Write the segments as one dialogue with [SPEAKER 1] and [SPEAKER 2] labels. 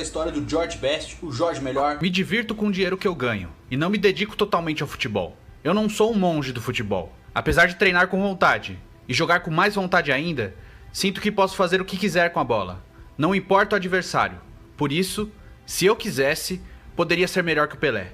[SPEAKER 1] história do George Best, o Jorge Melhor.
[SPEAKER 2] Me divirto com o dinheiro que eu ganho e não me dedico totalmente ao futebol. Eu não sou um monge do futebol. Apesar de treinar com vontade e jogar com mais vontade ainda, sinto que posso fazer o que quiser com a bola. Não importa o adversário. Por isso, se eu quisesse, poderia ser melhor que o Pelé.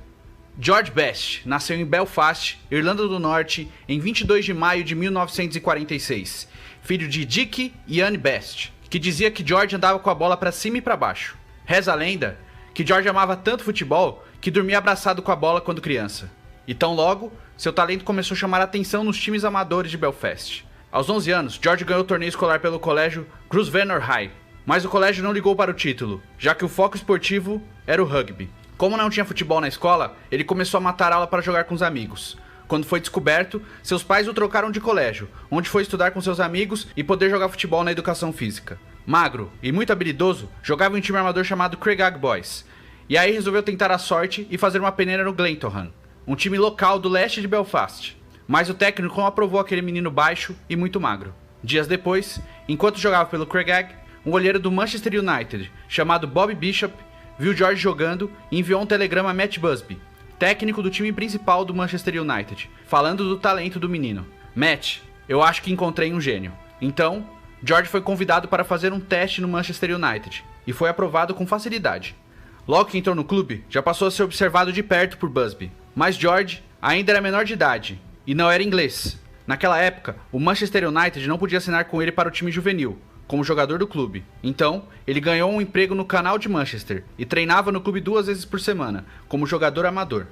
[SPEAKER 2] George Best nasceu em Belfast, Irlanda do Norte, em 22 de maio de 1946, filho de Dick e Anne Best, que dizia que George andava com a bola para cima e para baixo. Reza a lenda que George amava tanto futebol que dormia abraçado com a bola quando criança. E tão logo, seu talento começou a chamar a atenção nos times amadores de Belfast. Aos 11 anos, George ganhou o torneio escolar pelo colégio Grosvenor High, mas o colégio não ligou para o título, já que o foco esportivo era o rugby. Como não tinha futebol na escola, ele começou a matar aula para jogar com os amigos. Quando foi descoberto, seus pais o trocaram de colégio, onde foi estudar com seus amigos e poder jogar futebol na educação física. Magro e muito habilidoso, jogava em um time armador chamado Craigag Boys. E aí resolveu tentar a sorte e fazer uma peneira no Glentoran, um time local do leste de Belfast. Mas o técnico não aprovou aquele menino baixo e muito magro. Dias depois, enquanto jogava pelo Craigag, um goleiro do Manchester United, chamado Bob Bishop, viu George jogando e enviou um telegrama a Matt Busby, técnico do time principal do Manchester United, falando do talento do menino. Matt, eu acho que encontrei um gênio. Então, George foi convidado para fazer um teste no Manchester United e foi aprovado com facilidade. Logo que entrou no clube, já passou a ser observado de perto por Busby. Mas George ainda era menor de idade e não era inglês. Naquela época, o Manchester United não podia assinar com ele para o time juvenil, como jogador do clube. Então, ele ganhou um emprego no canal de Manchester e treinava no clube 2 vezes por semana, como jogador amador.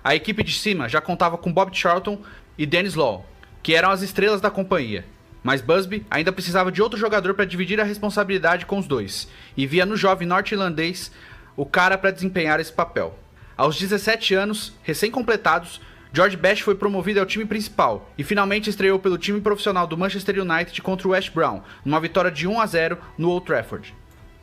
[SPEAKER 2] A equipe de cima já contava com Bob Charlton e Dennis Law, que eram as estrelas da companhia. Mas Busby ainda precisava de outro jogador para dividir a responsabilidade com os dois, e via no jovem norte-irlandês o cara para desempenhar esse papel. Aos 17 anos, recém-completados, George Best foi promovido ao time principal e finalmente estreou pelo time profissional do Manchester United contra o West Brom, numa vitória de 1-0 no Old Trafford.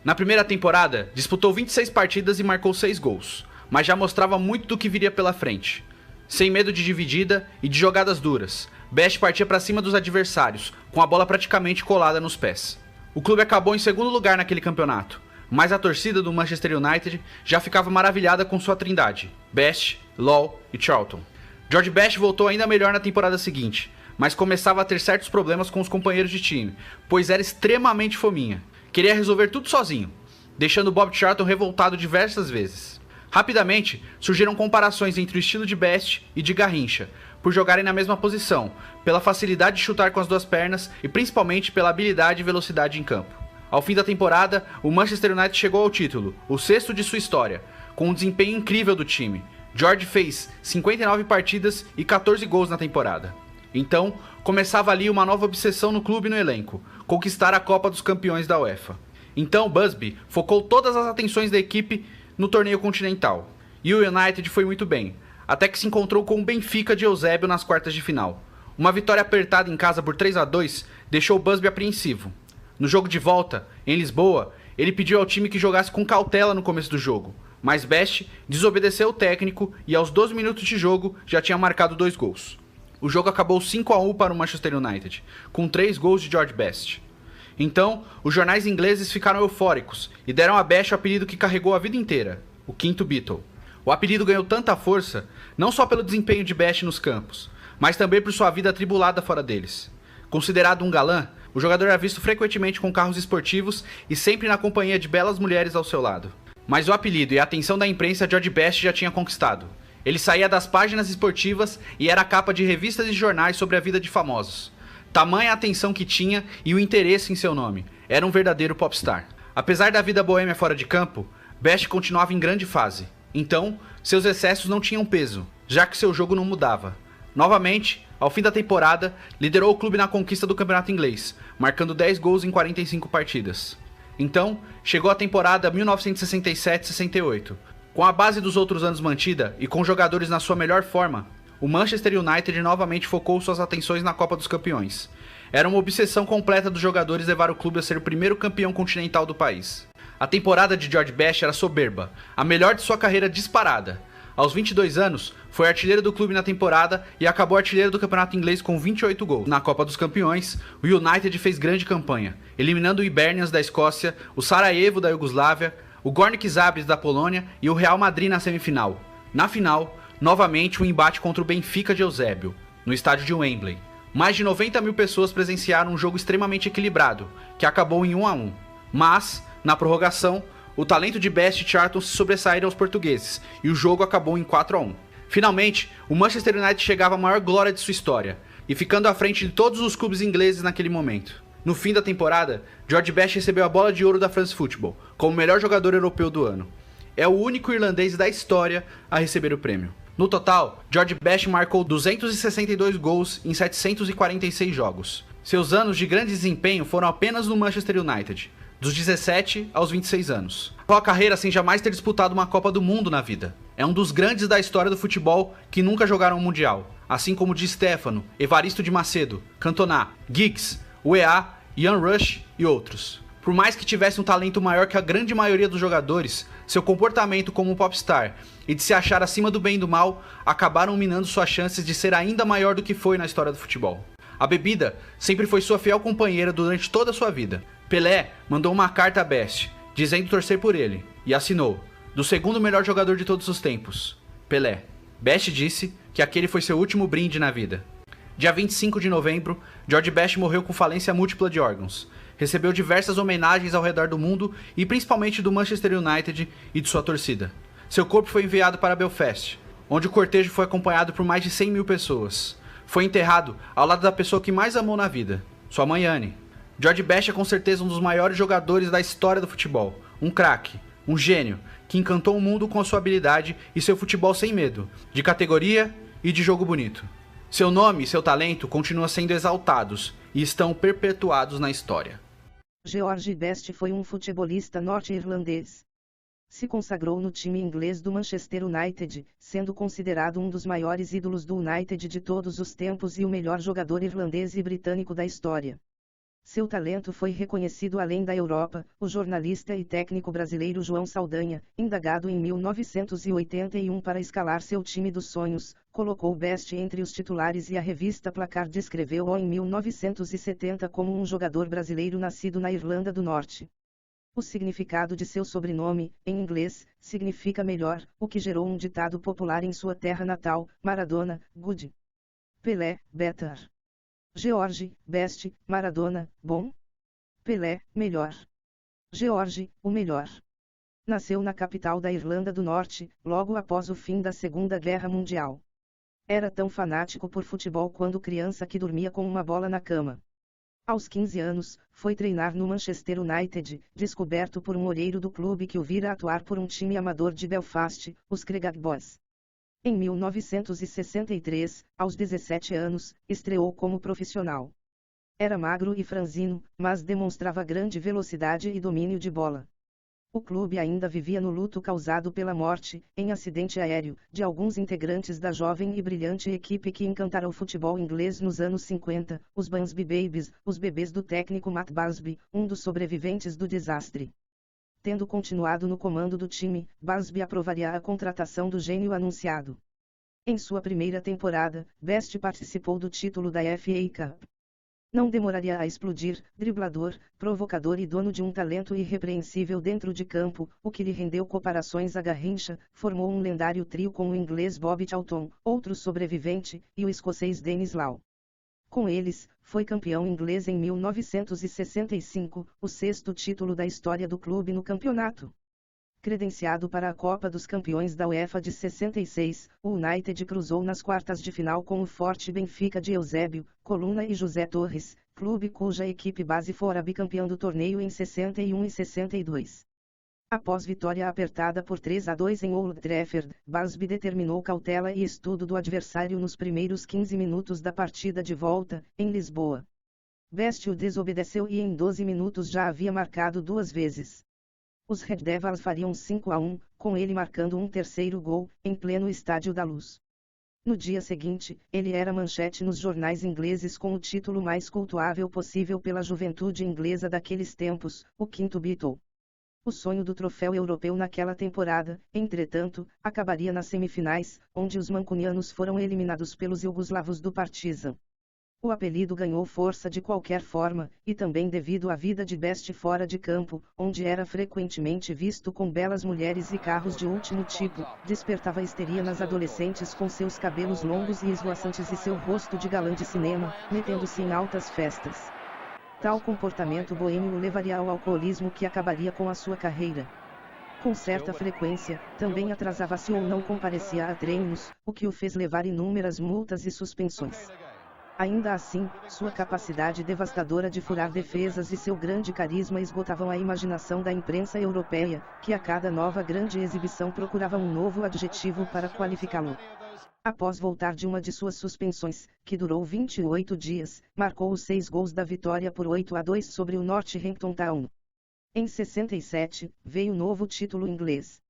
[SPEAKER 2] Na primeira temporada, disputou 26 partidas e marcou 6 gols, mas já mostrava muito do que viria pela frente. Sem medo de dividida e de jogadas duras, Best partia para cima dos adversários, com a bola praticamente colada nos pés. O clube acabou em segundo lugar naquele campeonato, mas a torcida do Manchester United já ficava maravilhada com sua trindade, Best, Law e Charlton. George Best voltou ainda melhor na temporada seguinte, mas começava a ter certos problemas com os companheiros de time, pois era extremamente fominha. Queria resolver tudo sozinho, deixando Bob Charlton revoltado diversas vezes. Rapidamente, surgiram comparações entre o estilo de Best e de Garrincha, por jogarem na mesma posição, pela facilidade de chutar com as duas pernas e principalmente pela habilidade e velocidade em campo. Ao fim da temporada, o Manchester United chegou ao título, o 6º de sua história, com um desempenho incrível do time. George fez 59 partidas e 14 gols na temporada. Então, começava ali uma nova obsessão no clube e no elenco, conquistar a Copa dos Campeões da UEFA. Então Busby focou todas as atenções da equipe no torneio continental. E o United foi muito bem, até que se encontrou com o Benfica de Eusébio nas quartas de final. Uma vitória apertada em casa por 3-2 deixou Busby apreensivo. No jogo de volta, em Lisboa, ele pediu ao time que jogasse com cautela no começo do jogo, mas Best desobedeceu o técnico e aos 12 minutos de jogo já tinha marcado 2 gols. O jogo acabou 5-1 para o Manchester United, com 3 gols de George Best. Então, os jornais ingleses ficaram eufóricos e deram a Best o apelido que carregou a vida inteira, o Quinto Beatle. O apelido ganhou tanta força, não só pelo desempenho de Best nos campos, mas também por sua vida atribulada fora deles. Considerado um galã, o jogador era visto frequentemente com carros esportivos e sempre na companhia de belas mulheres ao seu lado. Mas o apelido e a atenção da imprensa George Best já tinha conquistado. Ele saía das páginas esportivas e era a capa de revistas e jornais sobre a vida de famosos. Tamanha a atenção que tinha e o interesse em seu nome. Era um verdadeiro popstar. Apesar da vida boêmia fora de campo, Best continuava em grande fase. Então, seus excessos não tinham peso, já que seu jogo não mudava. Novamente, ao fim da temporada, liderou o clube na conquista do campeonato inglês, marcando 10 gols em 45 partidas. Então, chegou a temporada 1967-68. Com a base dos outros anos mantida e com jogadores na sua melhor forma, o Manchester United novamente focou suas atenções na Copa dos Campeões. Era uma obsessão completa dos jogadores levar o clube a ser o primeiro campeão continental do país. A temporada de George Best era soberba, a melhor de sua carreira disparada. Aos 22 anos, foi artilheiro do clube na temporada e acabou artilheiro do campeonato inglês com 28 gols. Na Copa dos Campeões, o United fez grande campanha, eliminando o Hibernians da Escócia, o Sarajevo da Iugoslávia, o Górnik Zabrze da Polônia e o Real Madrid na semifinal. Na final, novamente um embate contra o Benfica de Eusébio, no estádio de Wembley. Mais de 90 mil pessoas presenciaram um jogo extremamente equilibrado, que acabou em 1-1. Mas, na prorrogação, o talento de Best e Charlton se sobressaíram aos portugueses, e o jogo acabou em 4-1. Finalmente, o Manchester United chegava à maior glória de sua história, e ficando à frente de todos os clubes ingleses naquele momento. No fim da temporada, George Best recebeu a bola de ouro da France Football, como o melhor jogador europeu do ano. É o único irlandês da história a receber o prêmio. No total, George Best marcou 262 gols em 746 jogos. Seus anos de grande desempenho foram apenas no Manchester United, dos 17 aos 26 anos. Sua carreira sem jamais ter disputado uma Copa do Mundo na vida. É um dos grandes da história do futebol que nunca jogaram um Mundial, assim como Di Stéfano, Evaristo de Macedo, Cantona, Giggs, UEA, Ian Rush e outros. Por mais que tivesse um talento maior que a grande maioria dos jogadores, seu comportamento como um popstar e de se achar acima do bem e do mal acabaram minando suas chances de ser ainda maior do que foi na história do futebol. A bebida sempre foi sua fiel companheira durante toda a sua vida. Pelé mandou uma carta a Best, dizendo torcer por ele, e assinou, do segundo melhor jogador de todos os tempos, Pelé. Best disse que aquele foi seu último brinde na vida. Dia 25 de novembro, George Best morreu com falência múltipla de órgãos. Recebeu diversas homenagens ao redor do mundo e principalmente do Manchester United e de sua torcida. Seu corpo foi enviado para Belfast, onde o cortejo foi acompanhado por mais de 100 mil pessoas. Foi enterrado ao lado da pessoa que mais amou na vida, sua mãe Anne. George Best é com certeza um dos maiores jogadores da história do futebol. Um craque, um gênio, que encantou o mundo com a sua habilidade e seu futebol sem medo, de categoria e de jogo bonito. Seu nome e seu talento continuam sendo exaltados e estão perpetuados na história.
[SPEAKER 3] George Best foi um futebolista norte-irlandês. Se consagrou no time inglês do Manchester United, sendo considerado um dos maiores ídolos do United de todos os tempos e o melhor jogador irlandês e britânico da história. Seu talento foi reconhecido além da Europa. O jornalista e técnico brasileiro João Saldanha, indagado em 1981 para escalar seu time dos sonhos, colocou Best entre os titulares e a revista Placar descreveu-o em 1970 como um jogador brasileiro nascido na Irlanda do Norte. O significado de seu sobrenome, em inglês, significa melhor, o que gerou um ditado popular em sua terra natal: Maradona, good. Pelé, better. George Best, Maradona, bom. Pelé, melhor. George, o melhor. Nasceu na capital da Irlanda do Norte, logo após o fim da Segunda Guerra Mundial. Era tão fanático por futebol quando criança que dormia com uma bola na cama. Aos 15 anos, foi treinar no Manchester United, descoberto por um olheiro do clube que o vira atuar por um time amador de Belfast, os Cregag Boys. Em 1963, aos 17 anos, estreou como profissional. Era magro e franzino, mas demonstrava grande velocidade e domínio de bola. O clube ainda vivia no luto causado pela morte, em acidente aéreo, de alguns integrantes da jovem e brilhante equipe que encantara o futebol inglês nos anos 50, os Busby Babies, os bebês do técnico Matt Busby, um dos sobreviventes do desastre. Tendo continuado no comando do time, Busby aprovaria a contratação do gênio anunciado. Em sua primeira temporada, Best participou do título da FA Cup. Não demoraria a explodir, driblador, provocador e dono de um talento irrepreensível dentro de campo, o que lhe rendeu comparações a Garrincha, formou um lendário trio com o inglês Bob Charlton, outro sobrevivente, e o escocês Dennis Law. Com eles, foi campeão inglês em 1965, o sexto título da história do clube no campeonato. Credenciado para a Copa dos Campeões da UEFA de 66, o United cruzou nas quartas de final com o forte Benfica de Eusébio, Coluna e José Torres, clube cuja equipe base fora bicampeão do torneio em 61 e 62. Após vitória apertada por 3-2 em Old Trafford, Busby determinou cautela e estudo do adversário nos primeiros 15 minutos da partida de volta, em Lisboa. Best o desobedeceu e em 12 minutos já havia marcado 2 vezes. Os Red Devils fariam 5-1, com ele marcando um terceiro gol, em pleno Estádio da Luz. No dia seguinte, ele era manchete nos jornais ingleses com o título mais cultuável possível pela juventude inglesa daqueles tempos, o quinto Beatle. O sonho do troféu europeu naquela temporada, entretanto, acabaria nas semifinais, onde os mancunianos foram eliminados pelos iugoslavos do Partizan. O apelido ganhou força de qualquer forma, e também devido à vida de Best fora de campo, onde era frequentemente visto com belas mulheres e carros de último tipo, despertava histeria nas adolescentes com seus cabelos longos e esvoaçantes e seu rosto de galã de cinema, metendo-se em altas festas. Tal comportamento boêmio o levaria ao alcoolismo que acabaria com a sua carreira. Com certa frequência, também atrasava-se ou não comparecia a treinos, o que o fez levar inúmeras multas e suspensões. Ainda assim, sua capacidade devastadora de furar defesas e seu grande carisma esgotavam a imaginação da imprensa europeia, que a cada nova grande exibição procurava um novo adjetivo para qualificá-lo. Após voltar de uma de suas suspensões, que durou 28 dias, marcou os 6 gols da vitória por 8-2 sobre o Northampton Town. Em 67, veio o novo título inglês.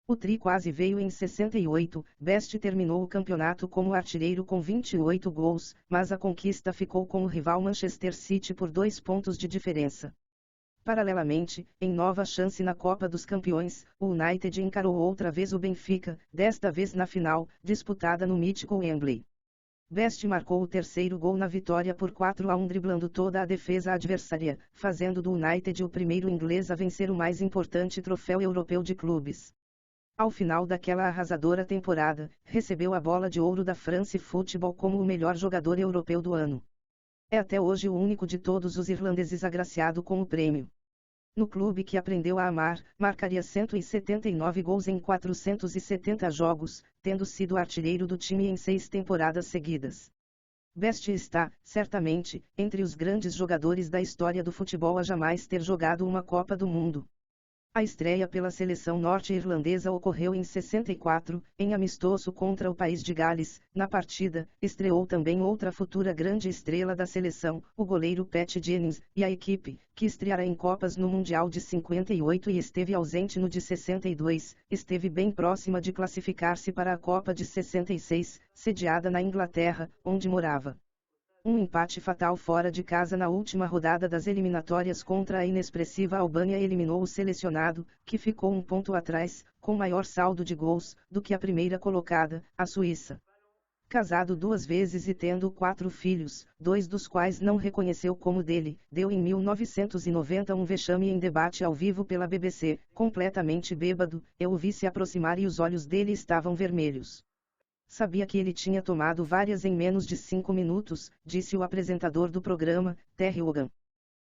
[SPEAKER 3] O tri quase veio em 68, Best terminou o campeonato como artilheiro com 28 gols, mas a conquista ficou com o rival Manchester City por 2 pontos de diferença. Paralelamente, em nova chance na Copa dos Campeões, o United encarou outra vez o Benfica, desta vez na final, disputada no mítico Wembley. Best marcou o terceiro gol na vitória por 4-1 driblando toda a defesa adversária, fazendo do United o primeiro inglês a vencer o mais importante troféu europeu de clubes. Ao final daquela arrasadora temporada, recebeu a Bola de Ouro da France Football como o melhor jogador europeu do ano. É até hoje o único de todos os irlandeses agraciado com o prêmio. No clube que aprendeu a amar, marcaria 179 gols em 470 jogos, tendo sido artilheiro do time em 6 temporadas seguidas. Best está, certamente, entre os grandes jogadores da história do futebol a jamais ter jogado uma Copa do Mundo. A estreia pela seleção norte-irlandesa ocorreu em 64, em amistoso contra o país de Gales. Na partida, estreou também outra futura grande estrela da seleção, o goleiro Pat Jennings, e a equipe, que estreara em Copas no Mundial de 58 e esteve ausente no de 62, esteve bem próxima de classificar-se para a Copa de 66, sediada na Inglaterra, onde morava. Um empate fatal fora de casa na última rodada das eliminatórias contra a inexpressiva Albânia eliminou o selecionado, que ficou um ponto atrás, com maior saldo de gols, do que a primeira colocada, a Suíça. Casado 2 vezes e tendo 4 filhos, 2 dos quais não reconheceu como dele, deu em 1990 um vexame em debate ao vivo pela BBC, completamente bêbado, eu o vi se aproximar e os olhos dele estavam vermelhos. Sabia que ele tinha tomado várias em menos de 5 minutos, disse o apresentador do programa, Terry Wogan.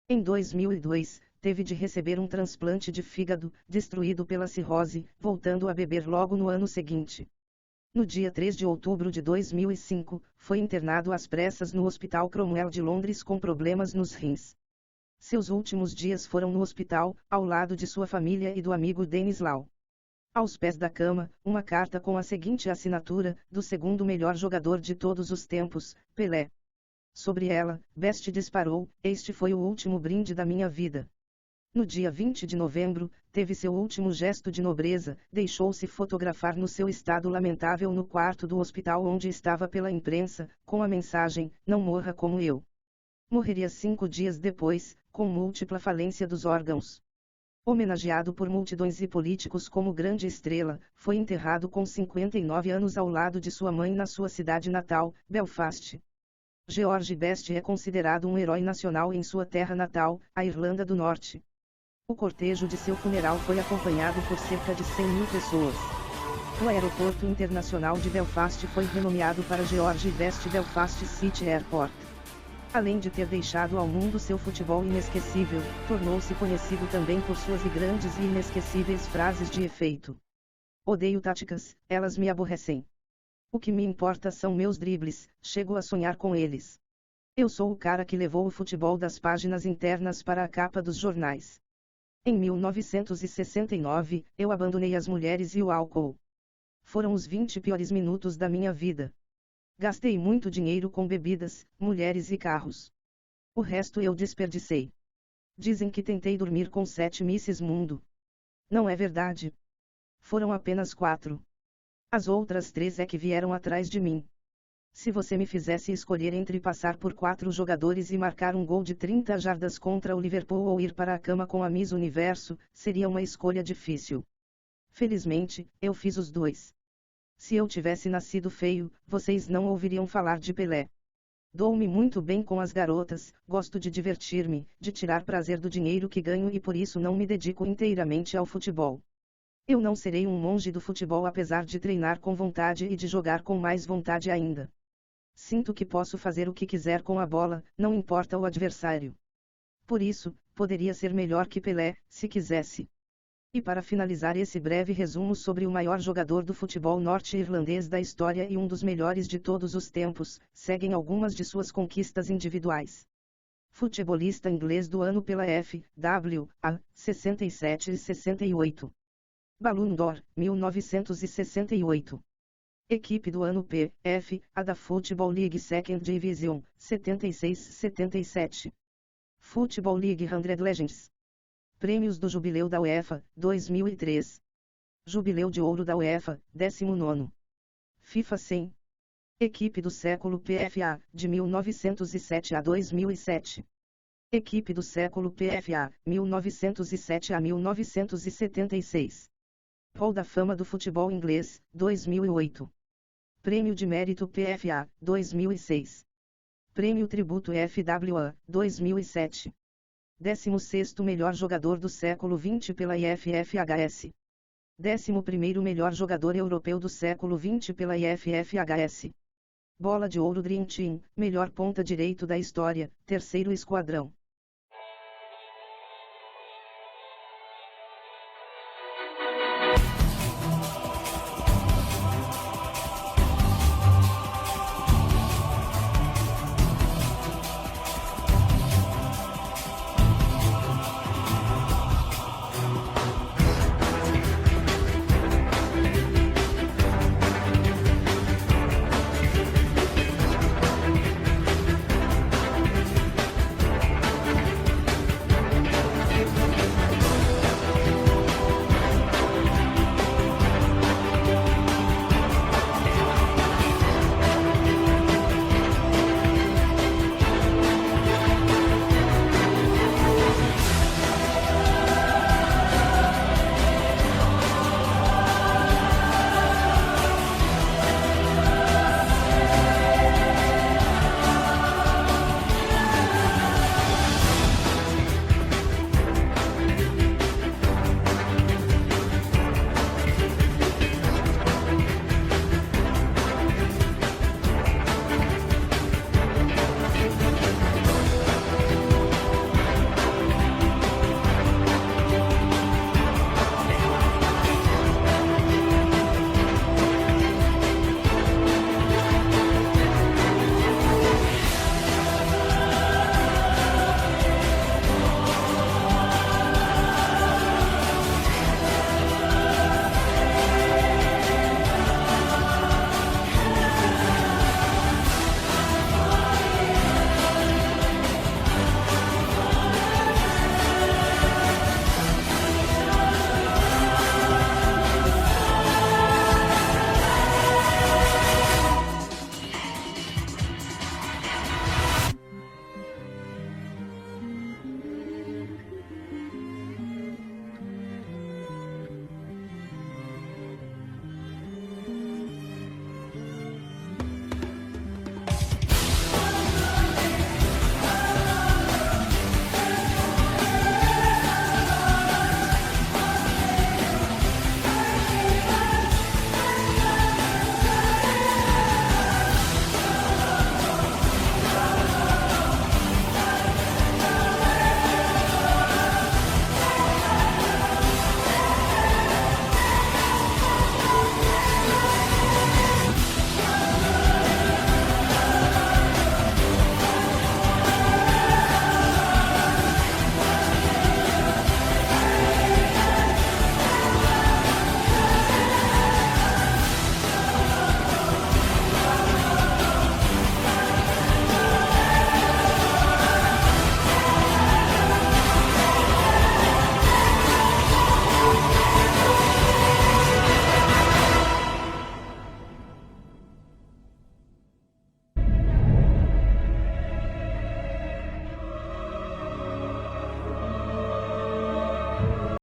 [SPEAKER 3] Em 2002, teve de receber um transplante de fígado, destruído pela cirrose, voltando a beber logo no ano seguinte. No dia 3 de outubro de 2005, foi internado às pressas no Hospital Cromwell de Londres com problemas nos rins. Seus últimos dias foram no hospital, ao lado de sua família e do amigo Dennis Law. Aos pés da cama, uma carta com a seguinte assinatura, do segundo melhor jogador de todos os tempos, Pelé. Sobre ela, Best disparou, este foi o último brinde da minha vida. No dia 20 de novembro, teve seu último gesto de nobreza, deixou-se fotografar no seu estado lamentável no quarto do hospital onde estava pela imprensa, com a mensagem, não morra como eu. Morreria 5 dias depois, com múltipla falência dos órgãos. Homenageado por multidões e políticos como grande estrela, foi enterrado com 59 anos ao lado de sua mãe na sua cidade natal, Belfast. George Best é considerado um herói nacional em sua terra natal, a Irlanda do Norte. O cortejo de seu funeral foi acompanhado por cerca de 100.000 pessoas. O aeroporto internacional de Belfast foi renomeado para George Best Belfast City Airport. Além de ter deixado ao mundo seu futebol inesquecível, tornou-se conhecido também por suas grandes e inesquecíveis frases de efeito. Odeio táticas, elas me aborrecem. O que me importa são meus dribles, chego a sonhar com eles. Eu sou o cara que levou o futebol das páginas internas para a capa dos jornais. Em 1969, eu abandonei as mulheres e o álcool. Foram os 20 piores minutos da minha vida. Gastei muito dinheiro com bebidas, mulheres e carros. O resto eu desperdicei. Dizem que tentei dormir com 7 Misses Mundo. Não é verdade. Foram apenas 4. As outras 3 é que vieram atrás de mim. Se você me fizesse escolher entre passar por 4 jogadores e marcar um gol de 30 jardas contra o Liverpool ou ir para a cama com a Miss Universo, seria uma escolha difícil. Felizmente, eu fiz os 2. Se eu tivesse nascido feio, vocês não ouviriam falar de Pelé. Dou-me muito bem com as garotas, gosto de divertir-me, de tirar prazer do dinheiro que ganho e por isso não me dedico inteiramente ao futebol. Eu não serei um monge do futebol apesar de treinar com vontade e de jogar com mais vontade ainda. Sinto que posso fazer o que quiser com a bola, não importa o adversário. Por isso, poderia ser melhor que Pelé, se quisesse. E para finalizar esse breve resumo sobre o maior jogador do futebol norte-irlandês da história e um dos melhores de todos os tempos, seguem algumas de suas conquistas individuais. Futebolista inglês do ano pela FA, 67 e 68. Ballon d'Or, 1968. Equipe do ano PFA da Football League Second Division, 76-77. Football League 100 Legends. Prêmios do Jubileu da UEFA, 2003. Jubileu de Ouro da UEFA, 19º. FIFA 100. Equipe do século PFA, de 1907 a 2007. Equipe do século PFA, 1907 a 1976. Hall da Fama do Futebol Inglês, 2008. Prêmio de Mérito PFA, 2006. Prêmio Tributo FWA, 2007. 16º melhor jogador do século XX pela IFFHS. 11º melhor jogador europeu do século XX pela IFFHS. Bola de Ouro Dream Team, melhor ponta direito da história, 3º esquadrão.